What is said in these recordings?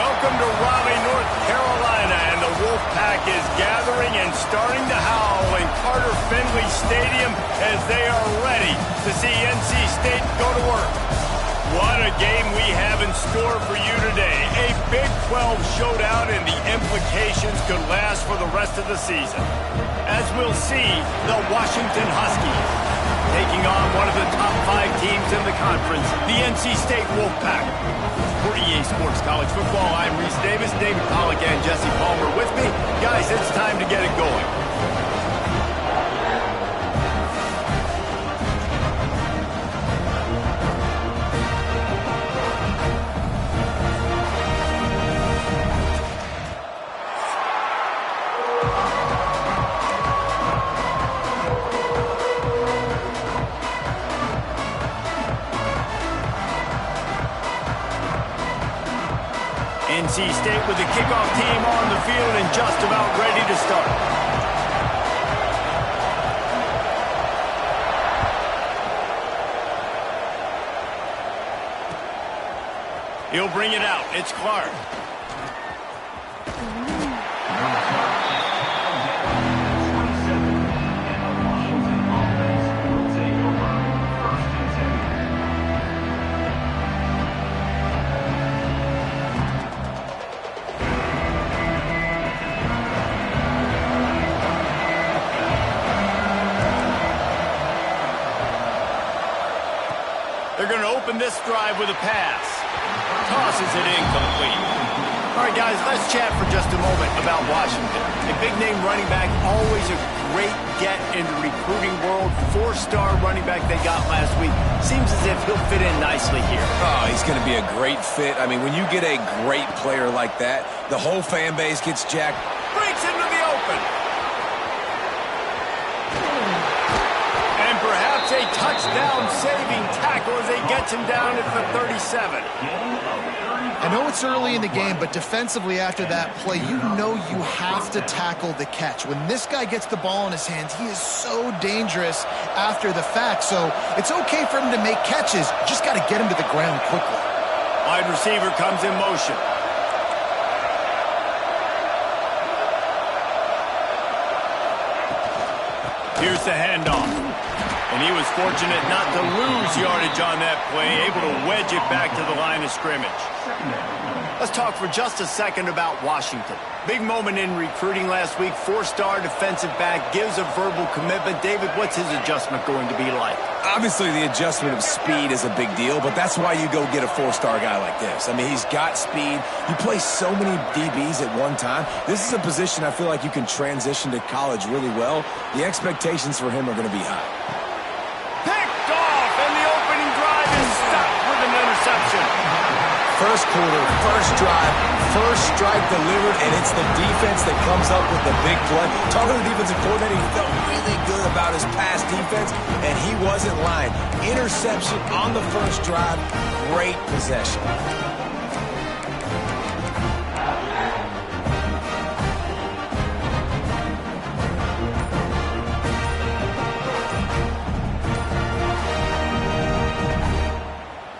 Welcome to Raleigh, North Carolina, and the Wolfpack is gathering and starting to howl in Carter Finley Stadium as they are ready to see NC State go to work. What a game we have in store for you today. A Big 12 showdown, and the implications could last for the rest of the season. As we'll see, the Washington Huskies taking on one of the top 5 teams in the conference, the NC State Wolfpack. For EA Sports College Football, I'm Reese Davis, David Pollack, and Jesse Palmer with me. Guys, it's time to get it going. NC State with the kickoff team on the field and just about ready to start. He'll bring it out. It's Clark. They're going to open this drive with a pass. Tosses it incomplete. All right, guys, let's chat for just a moment about Washington. A big-name running back, always a great get in the recruiting world. 4-star running back they got last week. Seems as if he'll fit in nicely here. Oh, he's going to be a great fit. I mean, when you get a great player like that, the whole fan base gets jacked. Breaks into the open. And perhaps a touchdown-saving tackle as he gets him down at the 37. I know it's early in the game, but defensively after that play, you know you have to tackle the catch. When this guy gets the ball in his hands, he is so dangerous after the fact. So it's okay for him to make catches. Just got to get him to the ground quickly. Wide receiver comes in motion. Here's the handoff. And he was fortunate not to lose yardage on that play, able to wedge it back to the line of scrimmage. Let's talk for just a second about Washington. Big moment in recruiting last week. 4-star defensive back, gives a verbal commitment. David, what's his adjustment going to be like? Obviously, the adjustment of speed is a big deal, but that's why you go get a 4-star guy like this. I mean, he's got speed. You play so many DBs at one time. This is a position I feel like you can transition to college really well. The expectations for him are going to be high. Picked off, and the opening drive is stopped with an interception. First quarter, first drive, first strike delivered, and it's the defense that comes up with the big play. Talking to the defensive coordinator, he felt really good about his pass defense, and he wasn't lying. Interception on the first drive, great possession.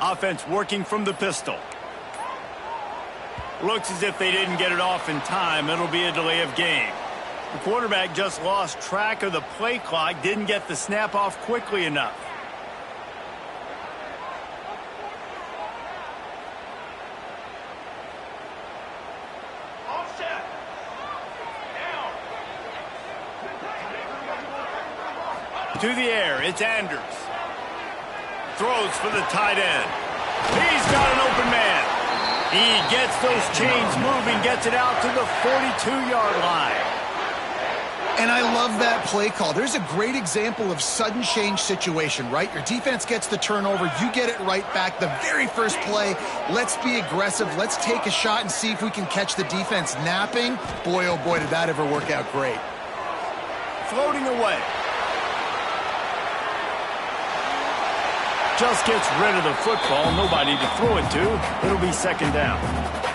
Offense working from the pistol. Looks as if they didn't get it off in time. It'll be a delay of game. The quarterback just lost track of the play clock, didn't get the snap off quickly enough. Offset. Down. To the air, it's Anders. Throws for the tight end. He's got an open man. He gets those chains moving, gets it out to the 42-yard line. And I love that play call. There's a great example of sudden change situation, right? Your defense gets the turnover. You get it right back. The very first play, let's be aggressive. Let's take a shot and see if we can catch the defense napping. Boy, oh boy, did that ever work out great. Floating away. Just gets rid of the football. Nobody to throw it to. It'll be second down.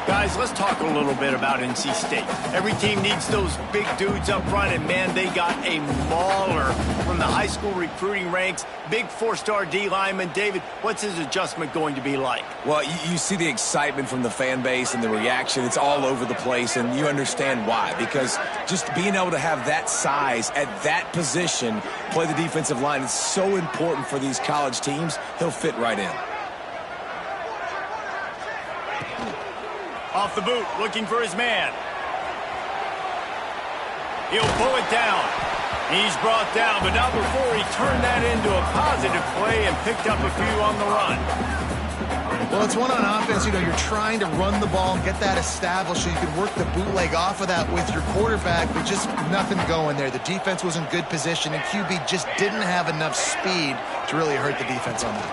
Guys, let's talk a little bit about NC State. Every team needs those big dudes up front, and man, they got a mauler from the high high school recruiting ranks, big four-star D lineman. David, what's his adjustment going to be like? Well, you see the excitement from the fan base and the reaction. It's all over the place, and you understand why. Because just being able to have that size at that position, play the defensive line, is so important for these college teams. He'll fit right in. Off the boot, looking for his man. He'll pull it down. He's brought down, but not before he turned that into a positive play and picked up a few on the run. Well, it's one on offense. You know, you're trying to run the ball and get that established so you can work the bootleg off of that with your quarterback, but just nothing going there. The defense was in good position, and QB just didn't have enough speed to really hurt the defense on that.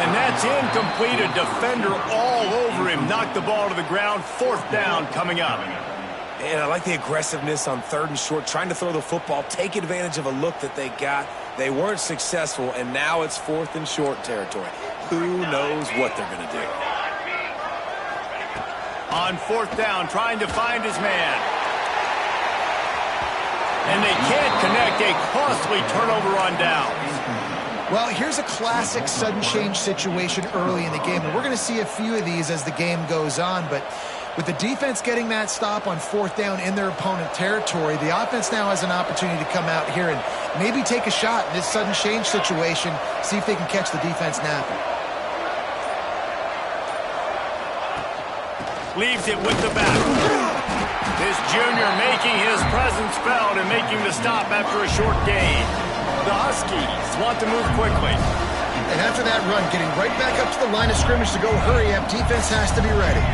And that's incomplete. A defender all over him. Knocked the ball to the ground. 4th down coming up. And I like the aggressiveness on 3rd and short, trying to throw the football, take advantage of a look that they got. They weren't successful, and now it's 4th and short territory. Who knows what they're going to do? On 4th down, trying to find his man. And they can't connect. A costly turnover on downs. Well, here's a classic sudden change situation early in the game, and we're going to see a few of these as the game goes on, but with the defense getting that stop on 4th down in their opponent territory, the offense now has an opportunity to come out here and maybe take a shot in this sudden change situation, see if they can catch the defense napping. Leaves it with the back. This junior making his presence felt and making the stop after a short gain. The Huskies want to move quickly. And after that run, getting right back up to the line of scrimmage to go hurry up, defense has to be ready.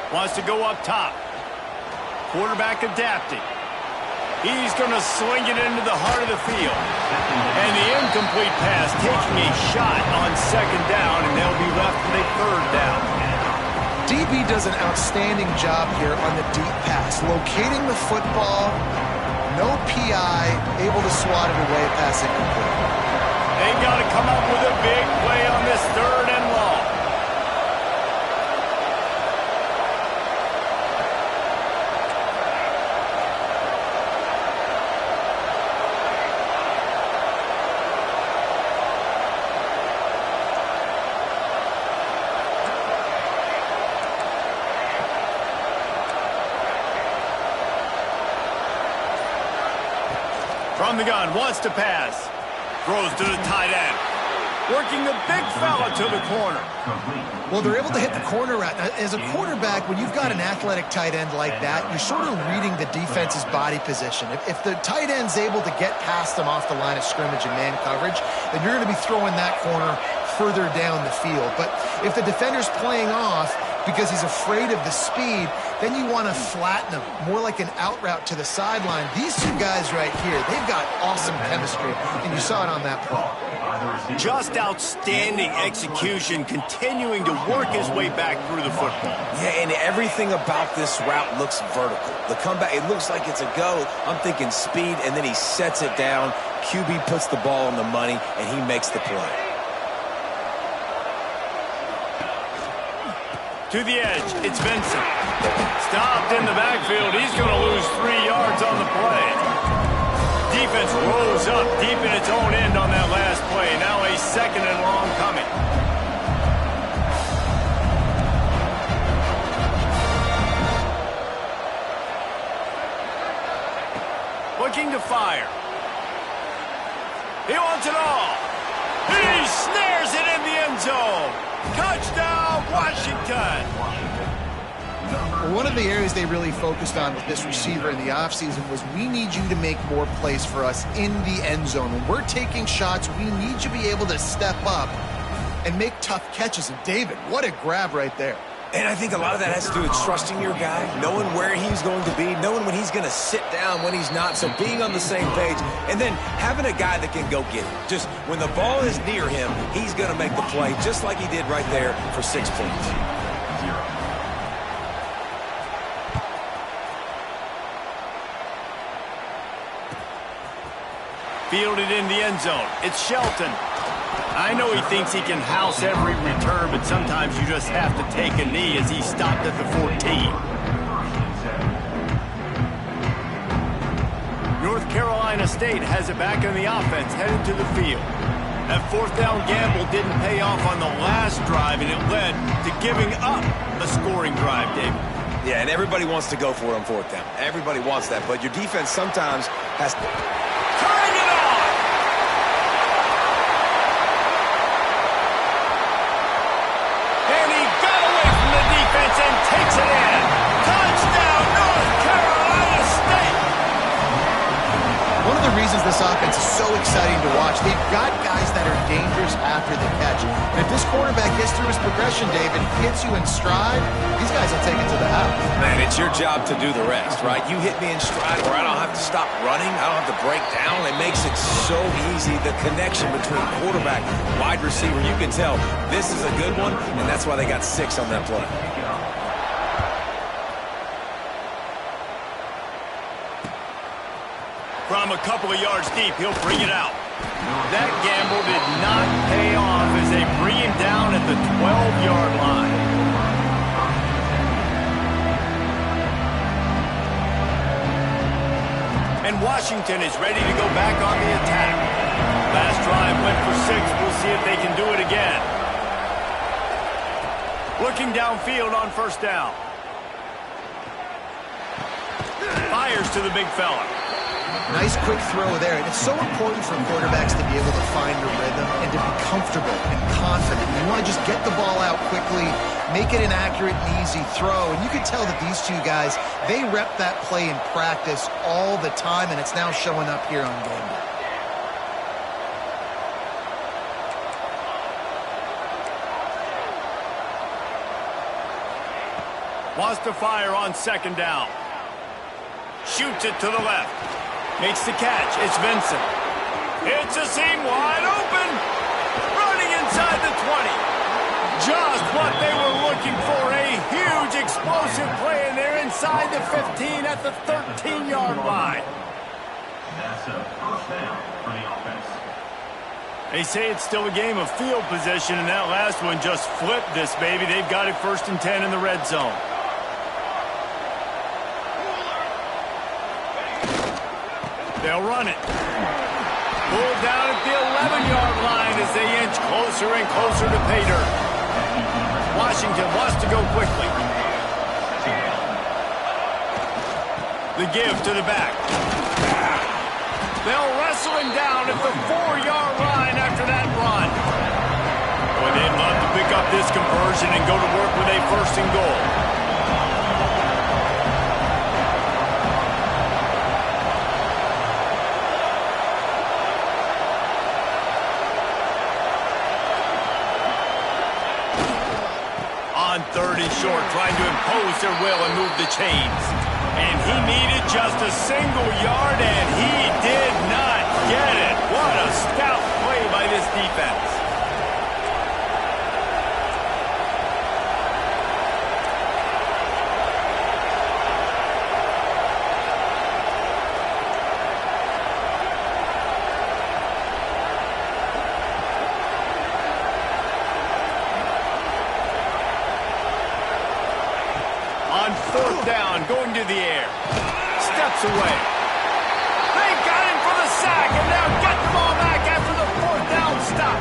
Wants to go up top. Quarterback adapting. He's going to swing it into the heart of the field. And the incomplete pass taking a shot on 2nd down, and they'll be left with a 3rd down. DB does an outstanding job here on the deep pass, locating the football, no PI, able to swat it away past incomplete. They got to come up with a big play on this 3rd and long. From the gun, wants to pass. Throws to the tight end. Working the big fella to the corner. Well, they're able to hit the corner route. Now, as a quarterback, when you've got an athletic tight end like that, you're sort of reading the defense's body position. If the tight end's able to get past them off the line of scrimmage and man coverage, then you're going to be throwing that corner further down the field. But if the defender's playing off because he's afraid of the speed, then you want to flatten him, more like an out route to the sideline. These two guys right here, they've got awesome chemistry, and you saw it on that play. Just outstanding execution, continuing to work his way back through the football. Yeah, and everything about this route looks vertical. The comeback, it looks like it's a go. I'm thinking speed, and then he sets it down. QB puts the ball on the money, and he makes the play. To the edge, it's Vincent. Stopped in the backfield. He's going to lose 3 yards on the play. Defense rose up deep in its own end on that last play. Now a 2nd and long coming. Looking to fire. He wants it all. He snares it in the end zone. Touchdown, Washington! Well, one of the areas they really focused on with this receiver in the offseason was we need you to make more plays for us in the end zone. When we're taking shots, we need you to be able to step up and make tough catches. And David, what a grab right there. And I think a lot of that has to do with trusting your guy, knowing where he's going to be, knowing when he's going to sit down, when he's not, so being on the same page, and then having a guy that can go get it. Just when the ball is near him, he's going to make the play, just like he did right there for 6 points. Fielded in the end zone. It's Shelton. I know he thinks he can house every return, but sometimes you just have to take a knee as he stopped at the 14. North Carolina State has it back in the offense, headed to the field. That fourth down gamble didn't pay off on the last drive, and it led to giving up a scoring drive, David. Yeah, and everybody wants to go for it on fourth down. Everybody wants that, but your defense sometimes has to... Turning it on! And he got away from the defense and takes it in. Touchdown, North Carolina State! One of the reasons this offense is so exciting to watch, they've got guys that are dangerous after the catch. And if this quarterback gets through his progression, David, hits you in stride, these guys will take it to the house. Man, it's your job to do the rest, right? You hit me in stride where I don't have to stop running. I don't have to break down. It makes it so easy. The connection between quarterback, wide receiver, you can tell this is a good one, and that's why they got 6 on that play. From a couple of yards deep, he'll bring it out. That gamble did not pay off as they bring him down at the 12-yard line. And Washington is ready to go back on the attack. Last drive went for 6. We'll see if they can do it again. Looking downfield on first down. Fires to the big fella. Nice quick throw there, and it's so important for quarterbacks to be able to find a rhythm and to be comfortable and confident. You want to just get the ball out quickly, make it an accurate and easy throw, and you can tell that these two guys, they rep that play in practice all the time, and it's now showing up here on game day. Wants to fire on second down. Shoots it to the left. Makes the catch. It's Vincent. It's a seam wide open. Running inside the 20. Just what they were looking for. A huge explosive play, and they're inside the 15 at the 13-yard line. That's a first down for the offense. They say it's still a game of field position, and that last one just flipped this baby. They've got it 1st and 10 in the red zone. They'll run it. Pulled down at the 11-yard line as they inch closer and closer to pay dirt. Washington wants to go quickly. The give to the back. They'll wrestle him down at the 4-yard line after that run. Boy, they'd love to pick up this conversion and go to work with a 1st and goal. On 30 short, trying to impose their will and move the chains. And he needed just a single yard, and he did not get it. What a stout play by this defense. On 4th down, going to the air. Steps away. They got him for the sack, and now get the ball back after the 4th down stop.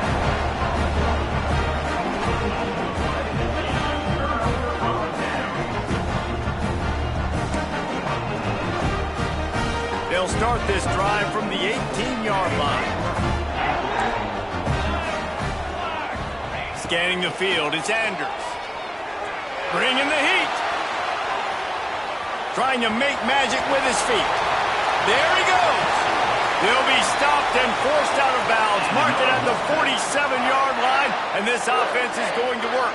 They'll start this drive from the 18-yard line. Scanning the field, it's Anders. Bringing the heat. Trying to make magic with his feet. There he goes. He'll be stopped and forced out of bounds. Marked it at the 47-yard line, and this offense is going to work.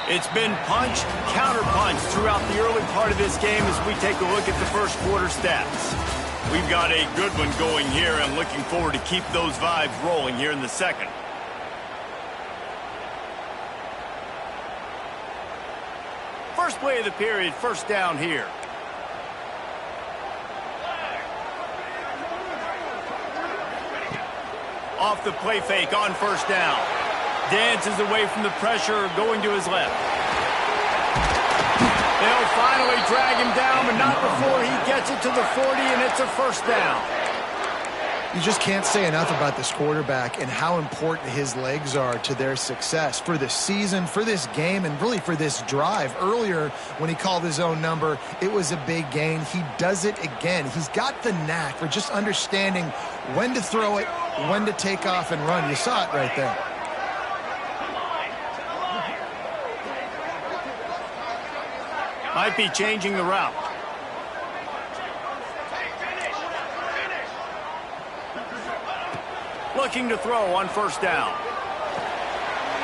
It's been punch, counter-punch throughout the early part of this game as we take a look at the first quarter stats. We've got a good one going here and looking forward to keep those vibes rolling here in the second. First play of the period, 1st down here. Off the play fake on first down. Dances away from the pressure, going to his left. They'll finally drag him down, but not before he gets it to the 40, and it's a first down. You just can't say enough about this quarterback and how important his legs are to their success for this season, for this game, and really for this drive. Earlier, when he called his own number, it was a big gain. He does it again. He's got the knack for just understanding when to throw it, when to take off and run. You saw it right there. Might be changing the route. Looking to throw on first down.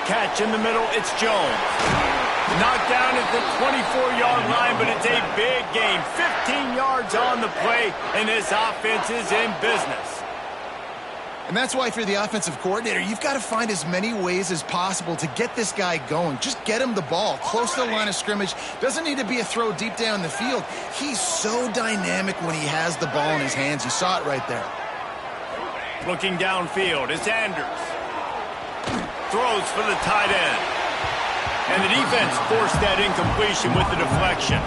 Catch in the middle, it's Jones. Knocked down at the 24-yard line, but it's a big gain. 15 yards on the play, and this offense is in business. And that's why if you're the offensive coordinator, you've got to find as many ways as possible to get this guy going. Just get him the ball close to the line of scrimmage. Doesn't need to be a throw deep down the field. He's so dynamic when he has the ball in his hands. You saw it right there. Looking downfield, it's Anders. Throws for the tight end. And the defense forced that incompletion with the deflection.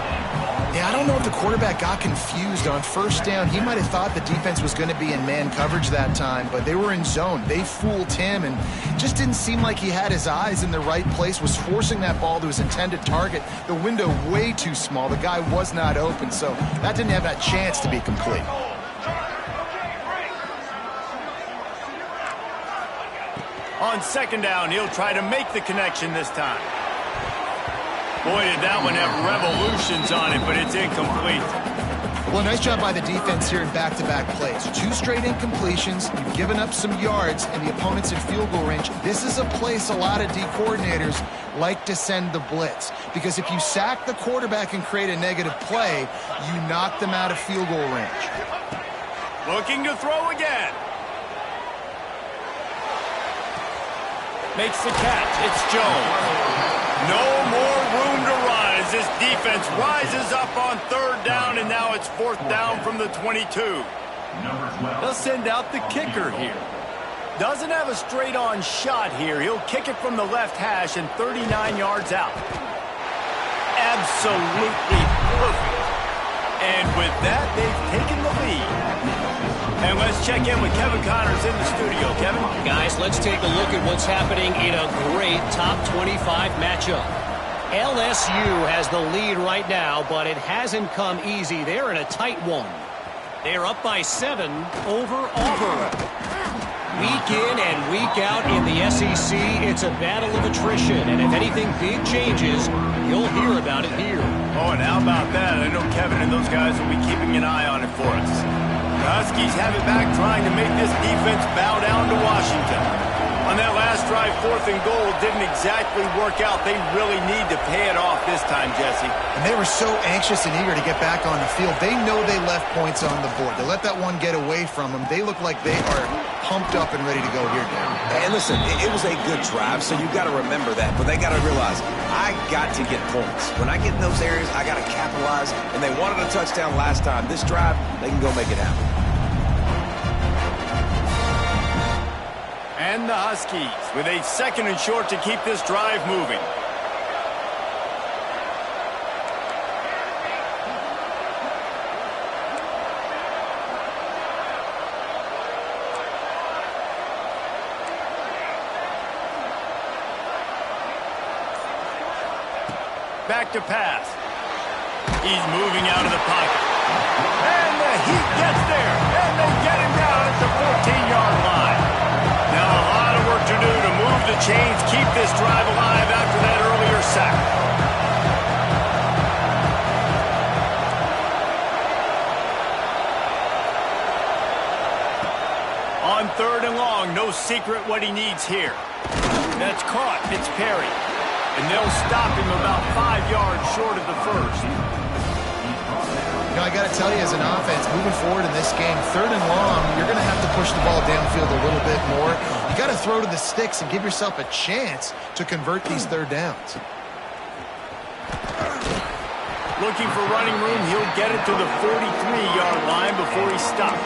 Yeah, I don't know if the quarterback got confused on first down. He might have thought the defense was going to be in man coverage that time, but they were in zone. They fooled him, and just didn't seem like he had his eyes in the right place, was forcing that ball to his intended target. The window way too small. The guy was not open, so that didn't have that chance to be complete. On second down, he'll try to make the connection this time. Boy, did that one have revolutions on it, but it's incomplete. Well, nice job by the defense here in back-to-back plays. 2 straight incompletions. You've given up some yards, and the opponent's in field goal range. This is a place a lot of D coordinators like to send the blitz, because if you sack the quarterback and create a negative play, you knock them out of field goal range. Looking to throw again. Makes the catch. It's Jones. No more room to rise. This defense rises up on third down, and now it's fourth down from the 22. They'll send out the kicker here. Doesn't have a straight-on shot here. He'll kick it from the left hash and 39 yards out. Absolutely perfect. And with that, they've taken the lead. And let's check in with Kevin Connors in the studio. Kevin? Guys, let's take a look at what's happening in a great top 25 matchup. LSU has the lead right now, but it hasn't come easy. They're in a tight one. They're up by 7 over Auburn. Week in and week out in the SEC, it's a battle of attrition. And if anything big changes, you'll hear about it here. Oh, and how about that? I know Kevin and those guys will be keeping an eye on it for us. The Huskies have it back, trying to make this defense bow down to Washington. On that last drive, 4th and goal didn't exactly work out. They really need to pay it off this time, Jesse. And they were so anxious and eager to get back on the field. They know they left points on the board. They let that one get away from them. They look like they are pumped up and ready to go here, Dan. And listen, it was a good drive, so you've got to remember that. But they got to realize, I got to get points. When I get in those areas, I got to capitalize. And they wanted a touchdown last time. This drive, they can go make it happen. And the Huskies with a 2nd and short to keep this drive moving. Back to pass. He's moving out of the pocket. And the Heat gets there. And they get him down at the 14-yard line. Now a lot of work to do to move the chains, keep this drive alive after that earlier sack. On 3rd and long, no secret what he needs here. That's caught. It's Perry. And they'll stop him about 5 yards short of the first. You know, I got to tell you, as an offense, moving forward in this game, 3rd and long, you're going to have to push the ball downfield a little bit more. You got to throw to the sticks and give yourself a chance to convert these 3rd downs. Looking for running room, he'll get it to the 43-yard line before he stops.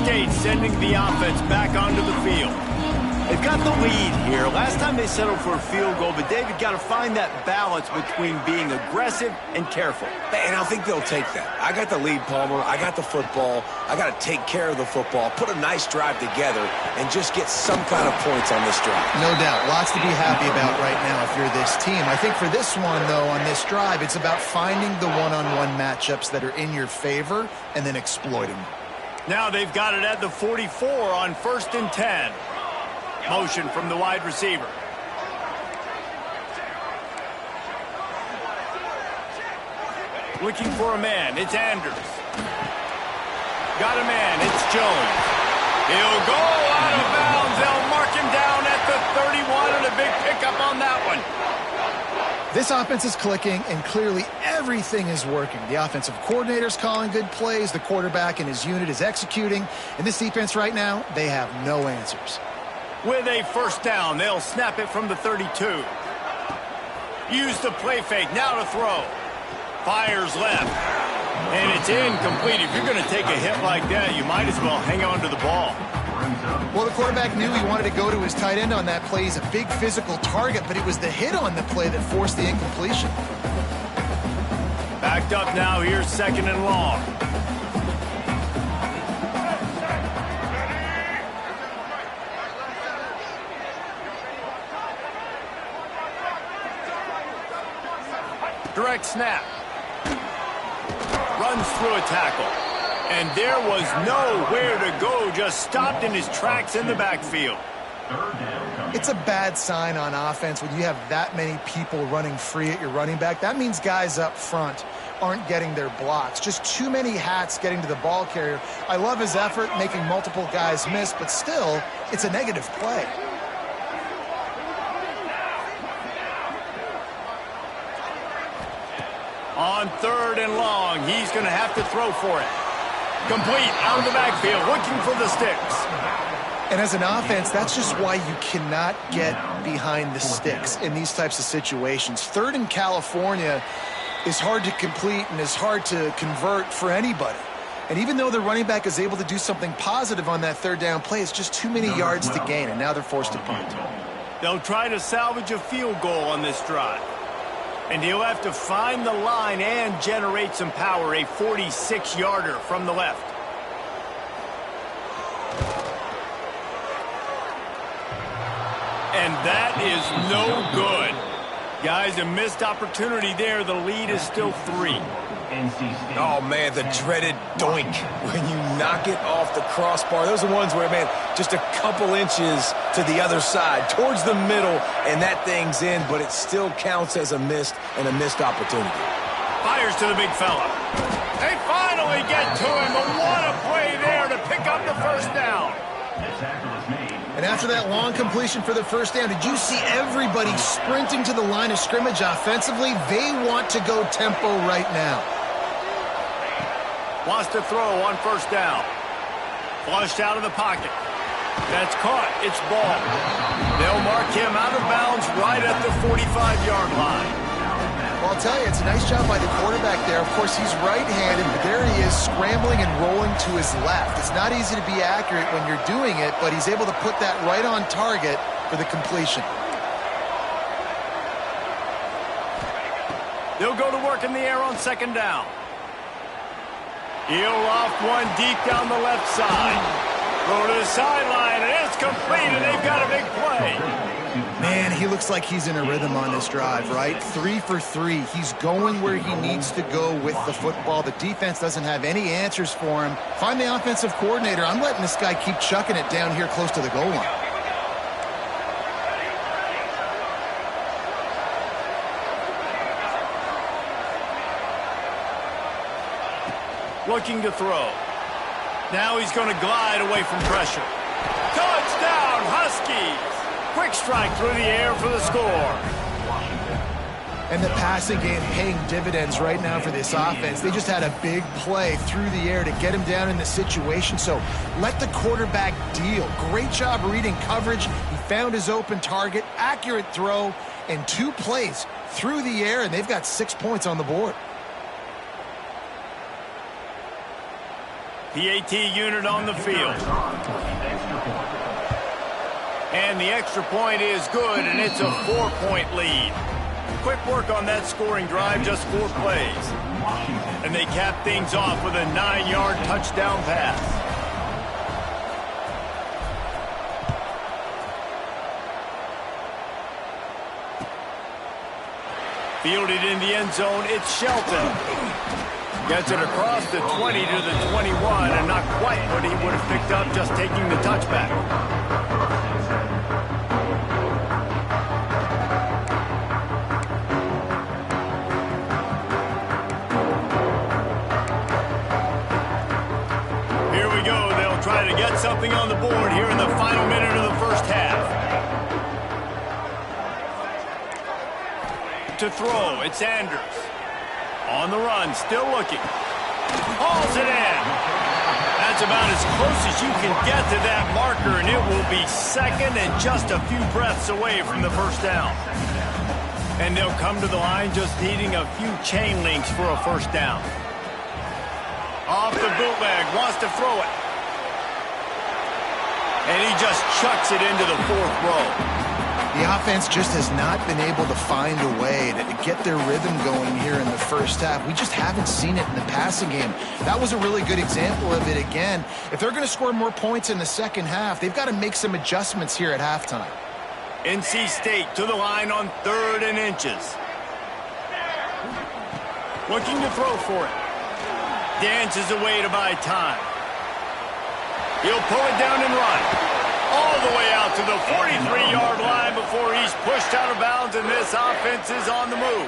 State sending the offense back onto the field. They've got the lead here. Last time they settled for a field goal, but David got to find that balance between being aggressive and careful. And I think they'll take that. I got the lead, Palmer. I got the football. I got to take care of the football, put a nice drive together, and just get some kind of points on this drive. No doubt. Lots to be happy about right now if you're this team. I think for this one, though, on this drive, it's about finding the one-on-one matchups that are in your favor and then exploiting them. Now they've got it at the 44 on 1st and 10. Motion from the wide receiver. Looking for a man. It's Anders. Got a man. It's Jones. He'll go out of bounds. They'll mark him down at the 31, and a big pickup on that one. This offense is clicking, and clearly everything is working. The offensive coordinator's calling good plays. The quarterback and his unit is executing. And this defense right now, they have no answers. With a first down, they'll snap it from the 32. Use the play fake, now to throw. Fires left. And it's incomplete. If you're going to take a hit like that, you might as well hang on to the ball. Well, the quarterback knew he wanted to go to his tight end on that play. He's a big physical target, but it was the hit on the play that forced the incompletion. Backed up now, here's 2nd and long. Direct snap. Runs through a tackle. And there was nowhere to go. Just stopped in his tracks in the backfield. It's a bad sign on offense when you have that many people running free at your running back. That means guys up front aren't getting their blocks. Just too many hats getting to the ball carrier. I love his effort, making multiple guys miss, but still, it's a negative play. On 3rd and long, he's going to have to throw for it. Complete out of the backfield, looking for the sticks. And as an offense, that's just why you cannot get behind the sticks in these types of situations. 3rd in California is hard to complete and is hard to convert for anybody. And even though the running back is able to do something positive on that 3rd down play, it's just too many yards to gain, and now they're forced to punt. They'll try to salvage a field goal on this drive. And he'll have to find the line and generate some power, a 46-yarder from the left. And that is no good. Guys, a missed opportunity there. The lead is still 3. Oh, man, the dreaded doink when you knock it off the crossbar. Those are ones where, man, just a couple inches to the other side, towards the middle, and that thing's in, but it still counts as a missed opportunity. Fires to the big fella. They finally get to him, but what a play there to pick up the first down. And after that long completion for the first down, did you see everybody sprinting to the line of scrimmage offensively? They want to go tempo right now. Wants to throw on first down. Flushed out of the pocket. That's caught. It's ball. They'll mark him out of bounds right at the 45-yard line. Well, I'll tell you, it's a nice job by the quarterback there. Of course, he's right-handed, but there he is scrambling and rolling to his left. It's not easy to be accurate when you're doing it, but he's able to put that right on target for the completion. They'll go to work in the air on 2nd down. He'll loft one deep down the left side. Throw to the sideline, and it's complete, and they've got a big play. Man, he looks like he's in a rhythm on this drive, right? 3 for 3. He's going where he needs to go with the football. The defense doesn't have any answers for him. Find the offensive coordinator. I'm letting this guy keep chucking it down here close to the goal line. Looking to throw. Now he's going to glide away from pressure. Touchdown, Huskies! Quick strike through the air for the score. And the passing game paying dividends right now for this offense. They just had a big play through the air to get him down in the situation. So let the quarterback deal. Great job reading coverage. He found his open target, accurate throw, and 2 plays through the air, and they've got 6 points on the board. PAT unit on the field. And the extra point is good, and it's a 4-point lead. Quick work on that scoring drive, just 4 plays. And they cap things off with a 9-yard touchdown pass. Fielded in the end zone, it's Shelton. Gets it across the 20 to the 21, and not quite what he would have picked up just taking the touchback. Here we go. They'll try to get something on the board here in the final minute of the first half. To throw, it's Sanders. On the run, still looking. Hauls it in. That's about as close as you can get to that marker, and it will be second and just a few breaths away from the first down. And they'll come to the line just needing a few chain links for a first down. Off the bootleg, wants to throw it. And he just chucks it into the 4th row. The offense just has not been able to find a way to get their rhythm going here in the first half. We just haven't seen it in the passing game. That was a really good example of it again. If they're going to score more points in the second half, they've got to make some adjustments here at halftime. NC State to the line on 3rd and inches. Looking to throw for it. Dances away to buy time. He'll pull it down and run. All the way out to the 43-yard line before he's pushed out of bounds, and this offense is on the move.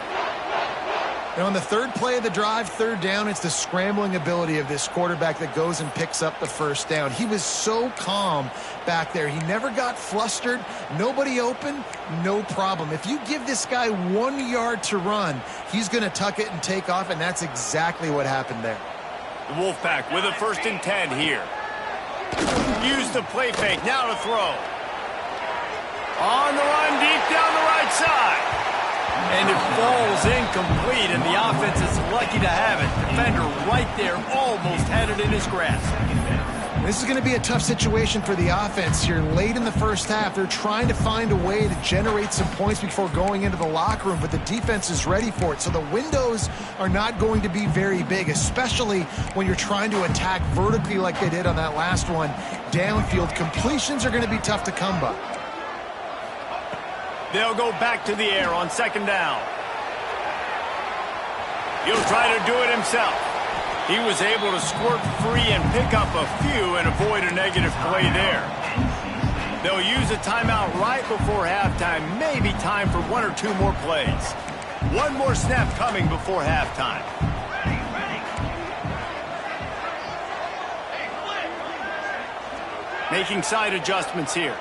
And on the 3rd play of the drive, 3rd down, it's the scrambling ability of this quarterback that goes and picks up the first down. He was so calm back there. He never got flustered. Nobody open, no problem. If you give this guy 1 yard to run, he's going to tuck it and take off, and that's exactly what happened there. The Wolfpack with a 1st and 10 here. Use the play fake, now to throw. On the run, deep down the right side. And it falls incomplete, and the offense is lucky to have it. Defender right there almost had it in his grasp. This is going to be a tough situation for the offense here. Late in the first half, they're trying to find a way to generate some points before going into the locker room, but the defense is ready for it. So the windows are not going to be very big, especially when you're trying to attack vertically like they did on that last one. Downfield completions are going to be tough to come by. They'll go back to the air on 2nd down. He'll try to do it himself. He was able to squirt free and pick up a few and avoid a negative play there. They'll use a timeout right before halftime. Maybe time for 1 or 2 more plays. 1 more snap coming before halftime. Making side adjustments here.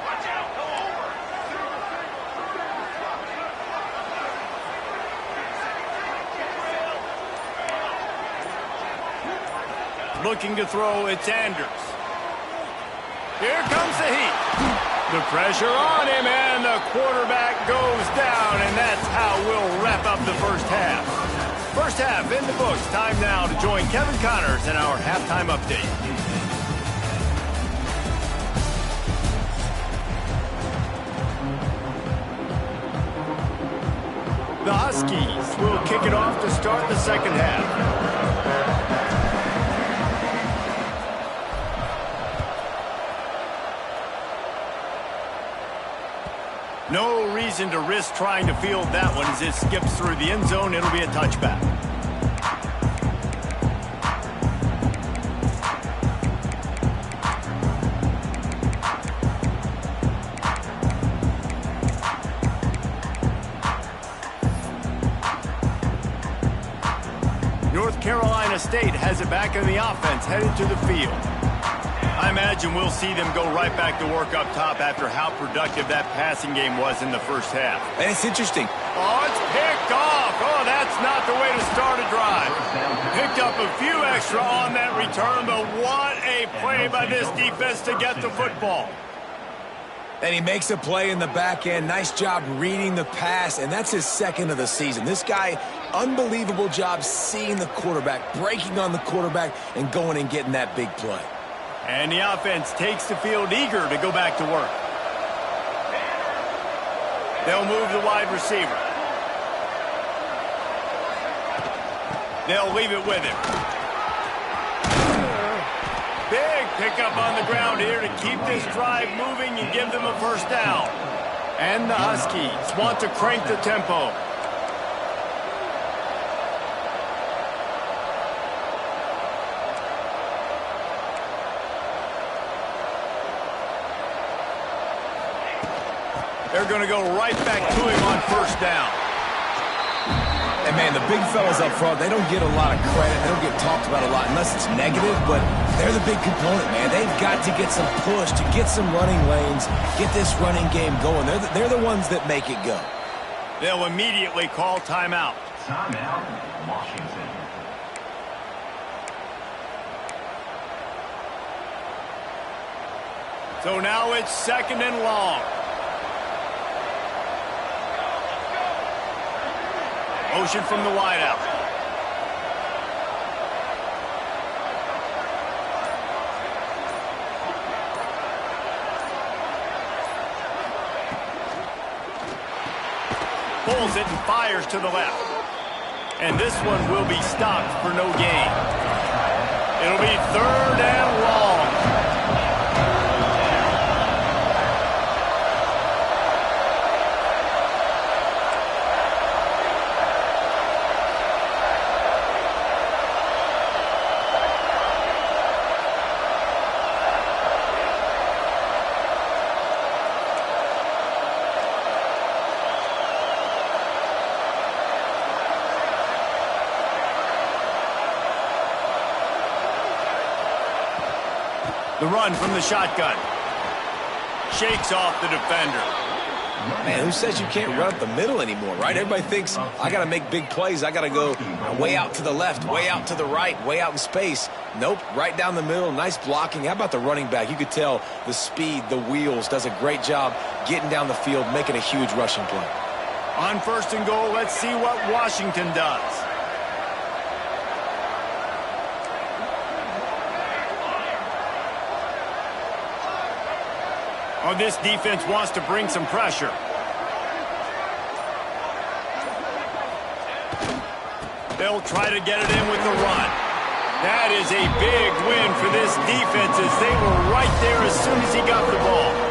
Looking to throw, it's Sanders. Here comes the heat. The pressure on him, and the quarterback goes down, and that's how we'll wrap up the first half. First half in the books. Time now to join Kevin Connors in our halftime update. The Huskies will kick it off to start the second half. No reason to risk trying to field that one as it skips through the end zone. It'll be a touchback. North Carolina State has it back in the offense, headed to the field. I imagine we'll see them go right back to work up top after how productive that passing game was in the first half. And it's interesting. Oh, it's picked off. Oh, that's not the way to start a drive. Picked up a few extra on that return, but what a play by this defense to get the football. And he makes a play in the back end. Nice job reading the pass, and that's his 2nd of the season. This guy unbelievable job seeing the quarterback, breaking on the quarterback, and going and getting that big play. And the offense takes the field eager to go back to work. They'll move the wide receiver. They'll leave it with him. Big pickup on the ground here to keep this drive moving and give them a first down. And the Huskies want to crank the tempo. They're going to go right back to him on first down. And, man, the big fellas up front, they don't get a lot of credit. They don't get talked about a lot unless it's negative, but they're the big component, man. They've got to get some push, to get some running lanes, get this running game going. They're the ones that make it go. They'll immediately call timeout. Timeout, Washington. So now it's 2nd and long. Motion from the wideout. Pulls it and fires to the left. And this one will be stopped for no gain. It'll be 3rd and long. The run from the shotgun. Shakes off the defender. Man, who says you can't run up the middle anymore, right? Everybody thinks, I got to make big plays. I got to go way out to the left, way out to the right, way out in space. Nope, right down the middle, nice blocking. How about the running back? You could tell the speed, the wheels, does a great job getting down the field, making a huge rushing play. On 1st and goal, let's see what Washington does. Oh, this defense wants to bring some pressure. They'll try to get it in with the run. That is a big win for this defense as they were right there as soon as he got the ball.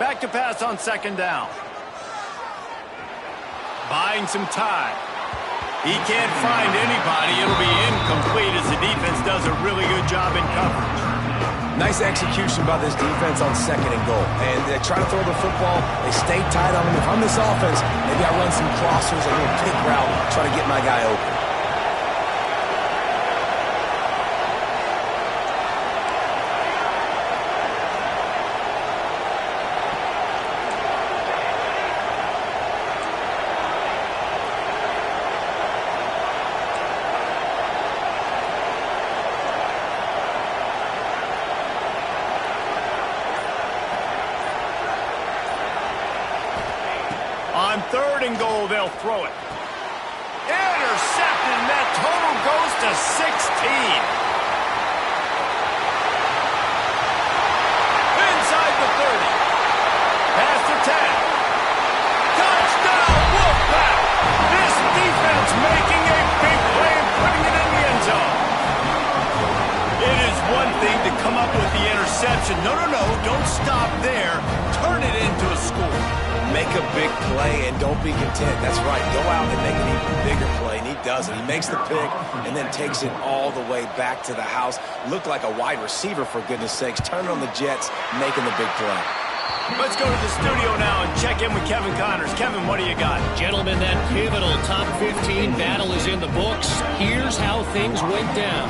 Back to pass on 2nd down. Buying some time. He can't find anybody. It'll be incomplete as the defense does a really good job in coverage. Nice execution by this defense on 2nd and goal. And they try to throw the football. They stay tight on him. If I'm this offense, maybe I run some crossers, a little pick route, try to get my guy open. On 3rd and goal, they'll throw it. Intercepted, and that total goes to 16. Inside the 30. Past the 10. Touchdown, Wolfpack! This defense making a big play and putting it in the end zone. It is one thing to come up with the interception. No, don't stop there. Turn it into a score. Make a big play and don't be content. That's right. Go out and make an even bigger play, and he does it. He makes the pick and then takes it all the way back to the house. Looked like a wide receiver, for goodness sakes. Turning on the Jets, making the big play. Let's go to the studio now and check in with Kevin Connors. Kevin, what do you got? Gentlemen, that pivotal top 15 battle is in the books. Here's how things went down.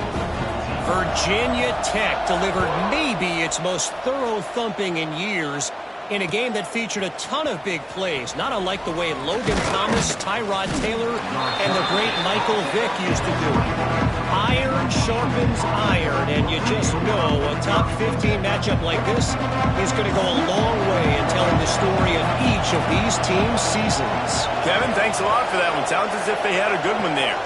Virginia Tech delivered maybe its most thorough thumping in years in a game that featured a ton of big plays, not unlike the way Logan Thomas, Tyrod Taylor, and the great Michael Vick used to do. Iron sharpens iron, and you just know a top 15 matchup like this is going to go a long way in telling the story of each of these teams' seasons. Kevin, thanks a lot for that one. Sounds as if they had a good one there.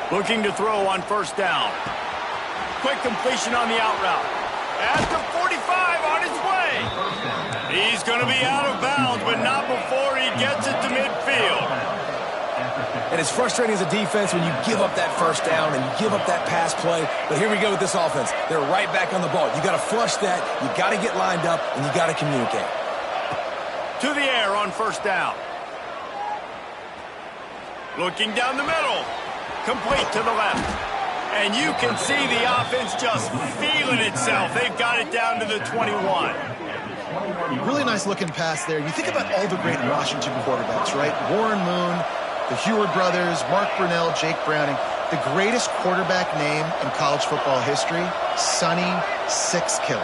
Looking to throw on first down. Quick completion on the out route. At the 45 on his way. He's going to be out of bounds, but not before he gets it to midfield. And it's frustrating as a defense when you give up that first down and you give up that pass play. But here we go with this offense. They're right back on the ball. You got to flush that. You got to get lined up, and you got to communicate. To the air on first down. Looking down the middle. Complete to the left. And you can see the offense just feeling itself. They've got it down to the 21. Really nice looking pass there. You think about all the great Washington quarterbacks, right? Warren Moon, the Heward brothers, Mark Brunell, Jake Browning. The greatest quarterback name in college football history, Sonny Six Killer.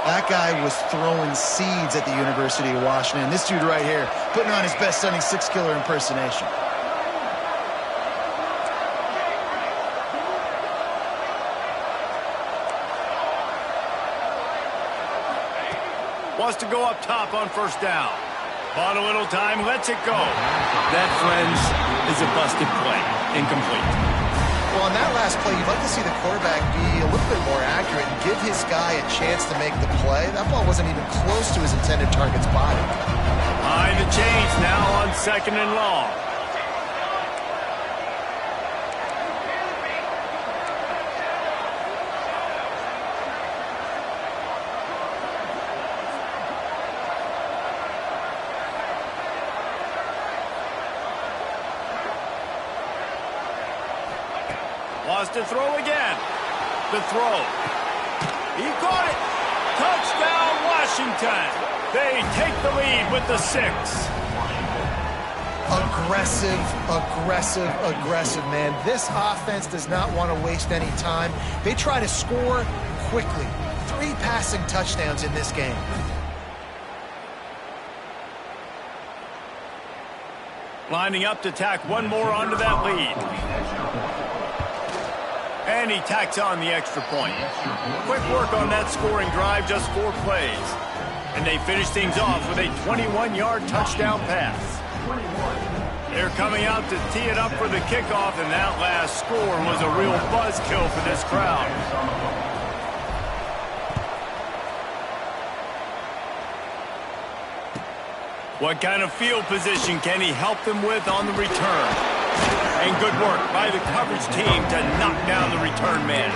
That guy was throwing seeds at the University of Washington. This dude right here, putting on his best Sonny Six Killer impersonation. Wants to go up top on first down. Bought a little time, lets it go. That, friends, is a busted play. Incomplete. Well, on that last play, you'd like to see the quarterback be a little bit more accurate and give his guy a chance to make the play. That ball wasn't even close to his intended target's body. Behind the chains now on second and long. Wants to throw again. The throw. He caught it. Touchdown, Washington. They take the lead with the 6. Aggressive, man. This offense does not want to waste any time. They try to score quickly. 3 passing touchdowns in this game. Lining up to tack one more onto that lead. And he tacks on the extra point. Quick work on that scoring drive, just 4 plays. And they finish things off with a 21-yard touchdown pass. They're coming out to tee it up for the kickoff, and that last score was a real buzzkill for this crowd. What kind of field position can he help them with on the return? And good work by the coverage team to knock down the return man.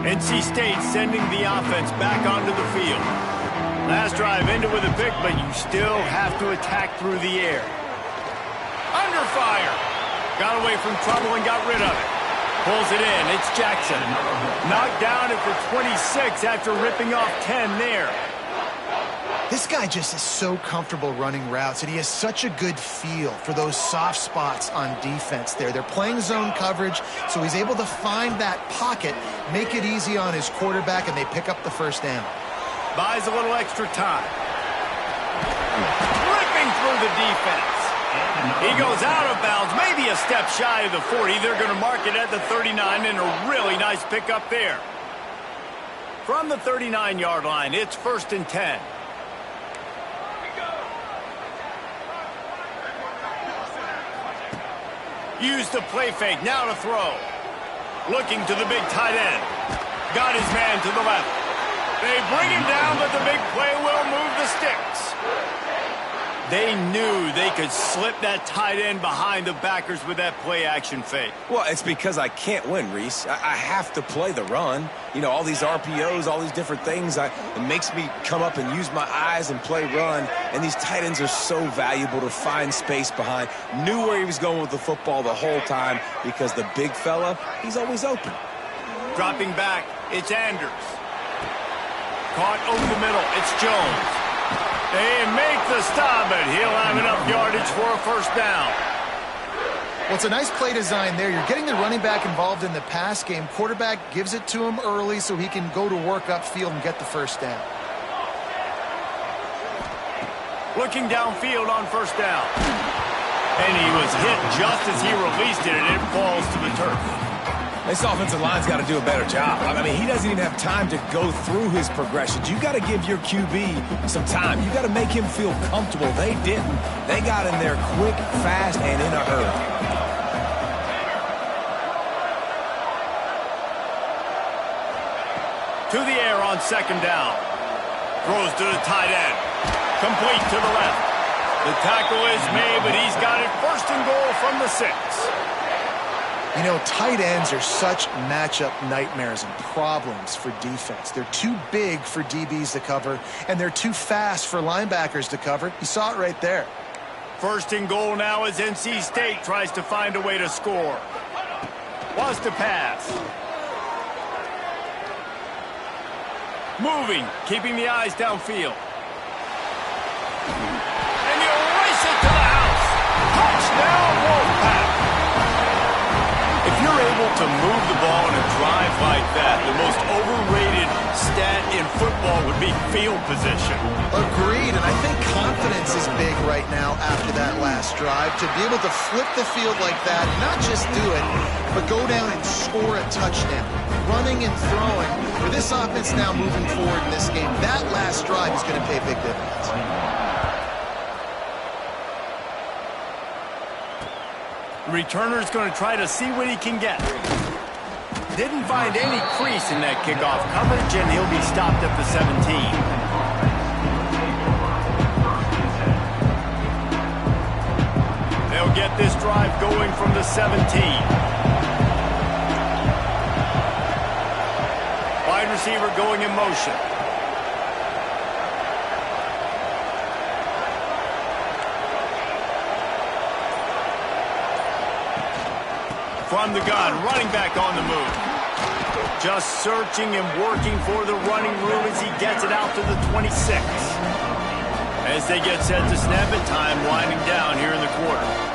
NC State sending the offense back onto the field. Last drive ended with a pick, but you still have to attack through the air. Under fire. Got away from trouble and got rid of it. Pulls it in. It's Jackson. Knocked down at the 26 after ripping off 10 there. This guy just is so comfortable running routes, and he has such a good feel for those soft spots on defense there. They're playing zone coverage, so he's able to find that pocket, make it easy on his quarterback, and they pick up the first down. Buys a little extra time. Ripping through the defense. He goes out of bounds, maybe a step shy of the 40. They're going to mark it at the 39, and a really nice pickup there. From the 39-yard line, it's 1st and 10. Used the play fake, now to throw. Looking to the big tight end. Got his man to the left. They bring him down, but the big play will move the sticks. They knew they could slip that tight end behind the backers with that play-action fake. Well, it's because I can't win, Reese. I have to play the run. You know, all these RPOs, all these different things, it makes me come up and use my eyes and play run. And these tight ends are so valuable to find space behind. Knew where he was going with the football the whole time because the big fella, he's always open. Dropping back, it's Anders. Caught over the middle, it's Jones. They make the stop, but he'll have enough yardage for a first down. Well, it's a nice play design there. You're getting the running back involved in the pass game. Quarterback gives it to him early so he can go to work upfield and get the first down. Looking downfield on first down. And he was hit just as he released it, and it falls to the turf. This offensive line's got to do a better job. I mean, he doesn't even have time to go through his progressions. You got to give your QB some time. You got to make him feel comfortable. They didn't. They got in there quick, fast, and in a hurry. To the air on second down. Throws to the tight end. Complete to the left. The tackle is made, but he's got it first and goal from the 6. You know, tight ends are such matchup nightmares and problems for defense. They're too big for DBs to cover, and they're too fast for linebackers to cover. You saw it right there. First and goal now as NC State tries to find a way to score. Wants to pass. Moving, keeping the eyes downfield. And you race it to the house. Touchdown, Wolfpack. If you're able to move the ball in a drive like that, the most overrated stat in football would be field position. Agreed, and I think confidence is big right now after that last drive. To be able to flip the field like that, not just do it, but go down and score a touchdown. Running and throwing. For this offense now moving forward in this game, that last drive is going to pay big dividends. The returner's going to try to see what he can get. Didn't find any crease in that kickoff coverage, and he'll be stopped at the 17. They'll get this drive going from the 17. Wide receiver going in motion. From the gun, running back on the move. Just searching and working for the running room as he gets it out to the 26. As they get set to snap it, time winding down here in the quarter.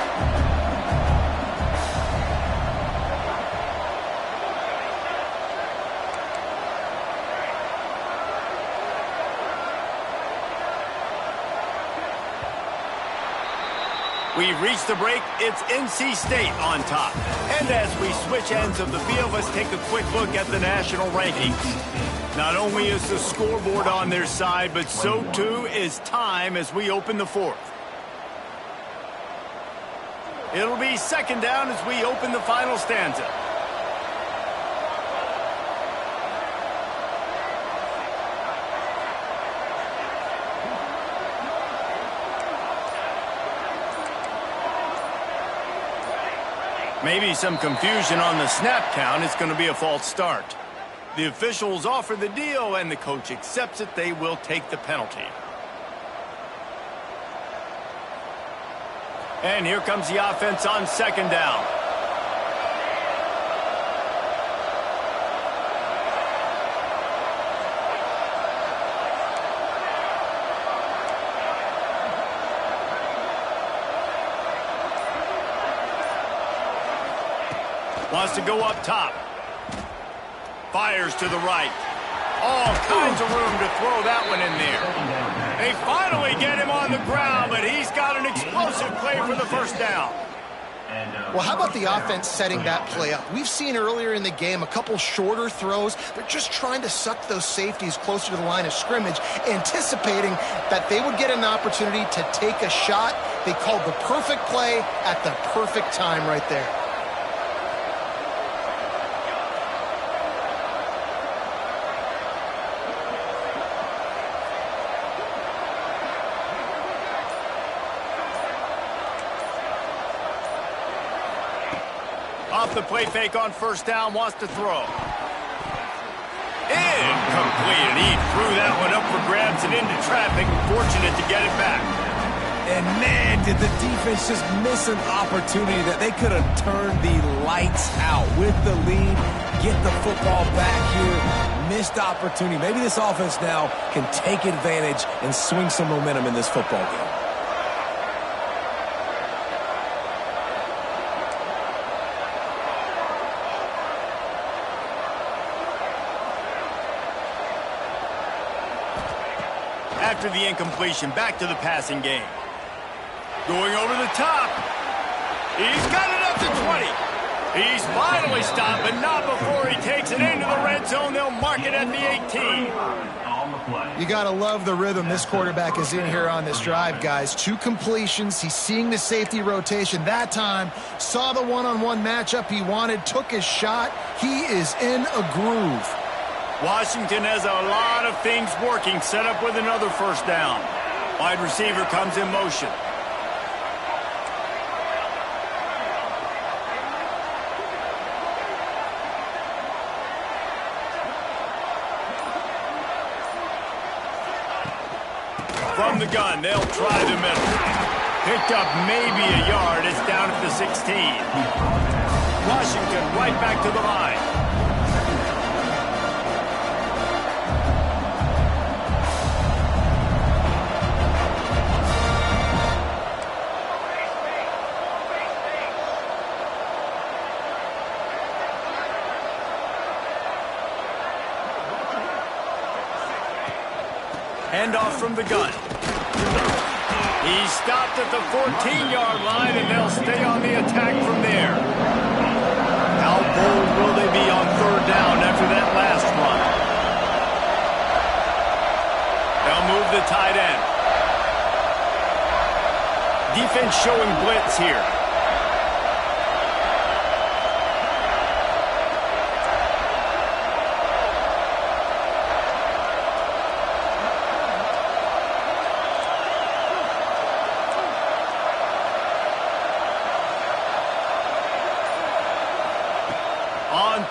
We've reached the break. It's NC State on top. And as we switch ends of the field, let's take a quick look at the national rankings. Not only is the scoreboard on their side, but so too is time as we open the fourth. It'll be second down as we open the final stanza. Maybe some confusion on the snap count. It's going to be a false start. The officials offer the deal, and the coach accepts it. They will take the penalty. And here comes the offense on second down. Wants to go up top. Fires to the right. All kinds of room to throw that one in there. They finally get him on the ground, but he's got an explosive play for the first down. Well, how about the offense setting that play up? We've seen earlier in the game a couple shorter throws. They're just trying to suck those safeties closer to the line of scrimmage, anticipating that they would get an opportunity to take a shot. They called the perfect play at the perfect time right there. Off the play fake on first down, wants to throw. Incomplete, and he threw that one up for grabs and into traffic. Fortunate to get it back. And man, did the defense just miss an opportunity that they could have turned the lights out with the lead, get the football back here. Missed opportunity. Maybe this offense now can take advantage and swing some momentum in this football game. After the incompletion, back to the passing game. Going over the top. He's got it up to 20. He's finally stopped, but not before he takes it into the red zone. They'll mark it at the 18. You got to love the rhythm this quarterback is in here on this drive, guys. 2 completions. He's seeing the safety rotation that time. Saw the one-on-one matchup he wanted, took his shot. He is in a groove. Washington has a lot of things working, set up with another first down. Wide receiver comes in motion. From the gun, they'll try the middle. Picked up maybe a yard. It's down at the 16. Washington right back to the line. Handoff from the gun. He stopped at the 14-yard line, and they'll stay on the attack from there. How bold will they be on third down after that last run? They'll move the tight end. Defense showing blitz here.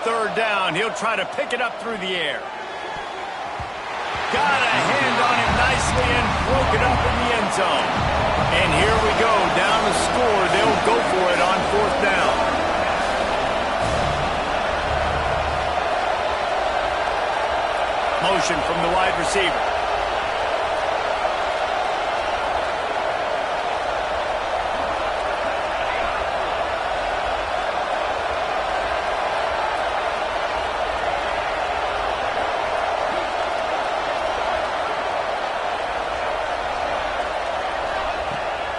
Third down, he'll try to pick it up through the air. Got a hand on it nicely and broke it up in the end zone. And here we go, down the score. They'll go for it on fourth down. Motion from the wide receiver.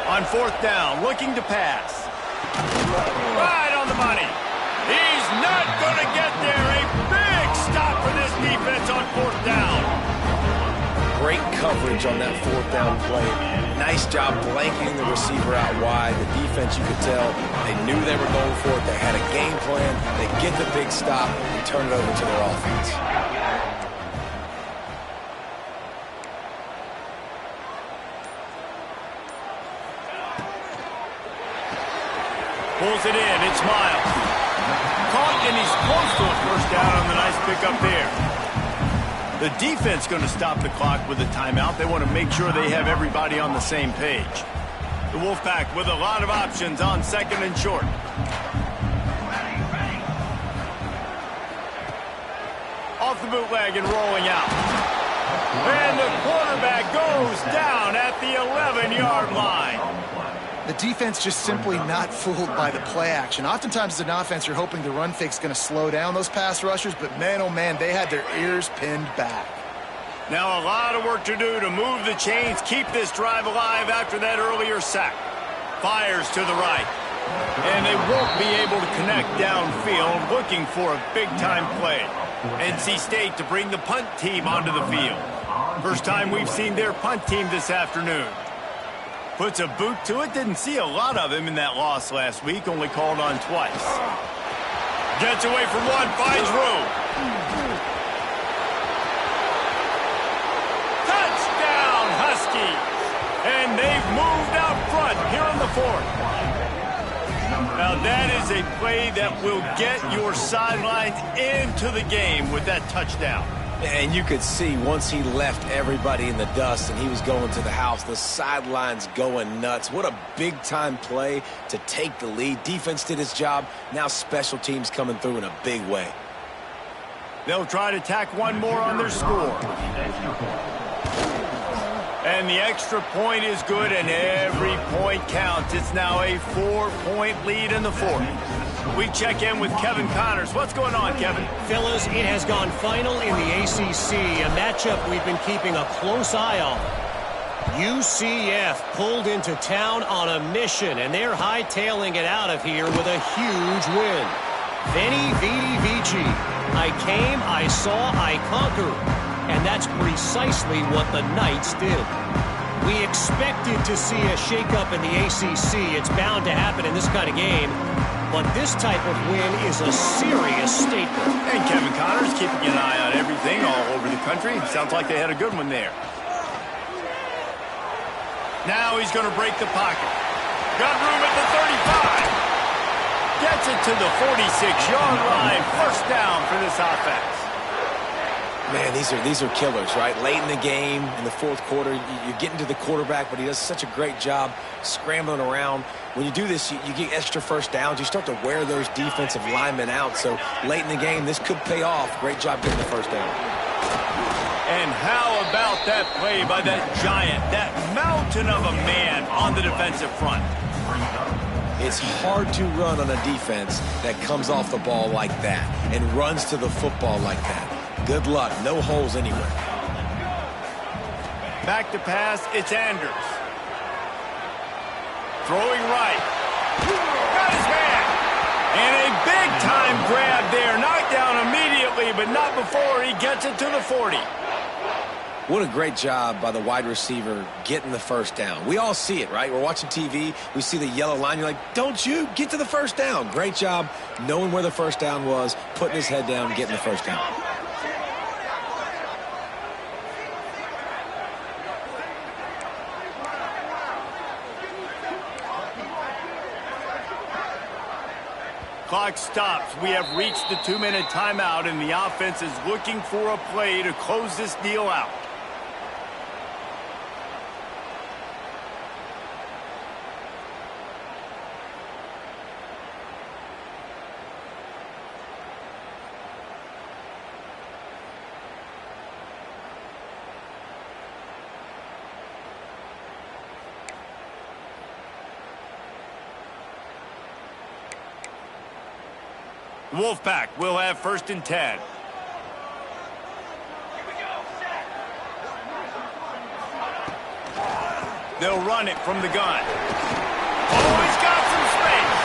On fourth down, looking to pass. Right on the money. He's not going to get there. A big stop for this defense on fourth down. Great coverage on that fourth down play. Nice job blanketing the receiver out wide. The defense, you could tell, they knew they were going for it. They had a game plan. They get the big stop and turn it over to their offense. Pulls it in. It's Miles. Caught, and he's close to a first down on the nice pickup there. The defense going to stop the clock with a timeout. They want to make sure they have everybody on the same page. The Wolfpack with a lot of options on second and short. Off the bootleg and rolling out. And the quarterback goes down at the 11-yard line. The defense just simply not fooled by the play action. Oftentimes as an offense, you're hoping the run fake's going to slow down those pass rushers, but man, oh man, they had their ears pinned back. Now a lot of work to do to move the chains, keep this drive alive after that earlier sack. Fires to the right. And they won't be able to connect downfield, looking for a big-time play. NC State to bring the punt team onto the field. First time we've seen their punt team this afternoon. Puts a boot to it. Didn't see a lot of him in that loss last week. Only called on twice. Gets away from one. Finds room. Touchdown, Huskies. And they've moved out front here in the fourth. Now Now that is a play that will get your sidelines into the game with that touchdown. And you could see once he left everybody in the dust and he was going to the house, the sidelines going nuts. What a big-time play to take the lead. Defense did its job. Now special teams coming through in a big way. They'll try to tack one more on their score. And the extra point is good, and every point counts. It's now a 4-point lead in the fourth. We check in with Kevin Connors. What's going on, Kevin? Fellas, it has gone final in the ACC, a matchup we've been keeping a close eye on. UCF pulled into town on a mission, and they're hightailing it out of here with a huge win. Veni, Vidi, Vici. I came, I saw, I conquered. And that's precisely what the Knights did. We expected to see a shakeup in the ACC. It's bound to happen in this kind of game. But this type of win is a serious statement. And Kevin Connors keeping an eye on everything all over the country. Sounds like they had a good one there. Now he's going to break the pocket. Got room at the 35. Gets it to the 46-yard line. First down for this offense. Man, these are killers, right? Late in the game, in the fourth quarter, you're getting to the quarterback, but he does such a great job scrambling around. When you do this, you get extra first downs. You start to wear those defensive linemen out. So late in the game, this could pay off. Great job getting the first down. And how about that play by that giant, that mountain of a man on the defensive front? It's hard to run on a defense that comes off the ball like that and runs to the football like that. Good luck. No holes anywhere. Back to pass. It's Anders. Throwing right. Got his man. And a big-time grab there. Knocked down immediately, but not before he gets it to the 40. What a great job by the wide receiver getting the first down. We all see it, right? We're watching TV. We see the yellow line. You're like, don't you get to the first down. Great job knowing where the first down was, putting his head down, getting the first down. Clock stops. We have reached the 2-minute timeout, and the offense is looking for a play to close this deal out. Wolfpack will have 1st and 10. They'll run it from the gun. Oh, he's got some space.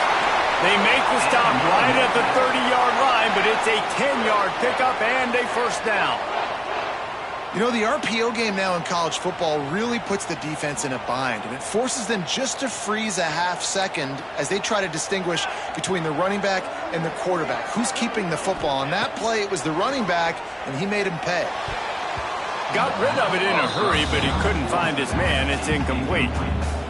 They make the stop right at the 30-yard line, but it's a 10-yard pickup and a first down. You know, the RPO game now in college football really puts the defense in a bind, and it forces them just to freeze a half second as they try to distinguish between the running back and the quarterback. Who's keeping the football? On that play, it was the running back, and he made him pay. Got rid of it in a hurry, but he couldn't find his man. It's incomplete.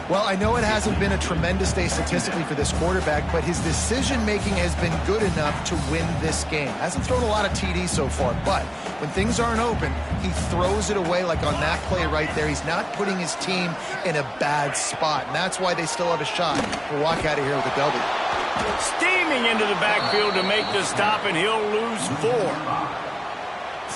Well, I know it hasn't been a tremendous day statistically for this quarterback, but his decision-making has been good enough to win this game. Hasn't thrown a lot of TDs so far, but when things aren't open, he throws it away like on that play right there. He's not putting his team in a bad spot, and that's why they still have a shot to walk out of here with a W. Steaming into the backfield to make the stop, and he'll lose 4.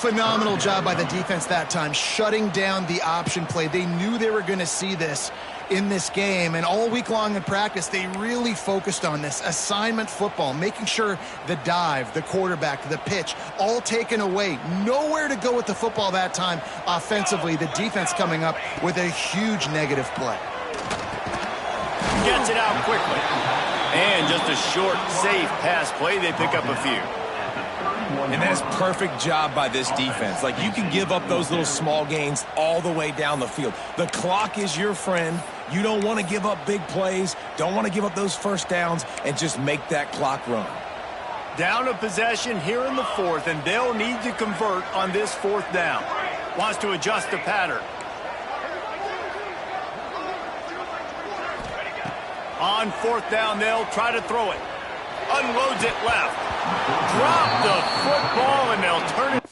Phenomenal job by the defense that time, shutting down the option play. They knew they were going to see this in this game, and all week long in practice, they really focused on this assignment football, making sure the dive, the quarterback, the pitch, all taken away. Nowhere to go with the football that time offensively. The defense coming up with a huge negative play. Gets it out quickly. And just a short, safe pass play. They pick up a few. And that's perfect job by this defense. Like, you can give up those little small gains all the way down the field. The clock is your friend. You don't want to give up big plays, don't want to give up those first downs, and just make that clock run. Down a possession here in the fourth, and they'll need to convert on this 4th down. Wants to adjust the pattern. On 4th down, they'll try to throw it. unloads it left. Drop the football, and they'll turn it.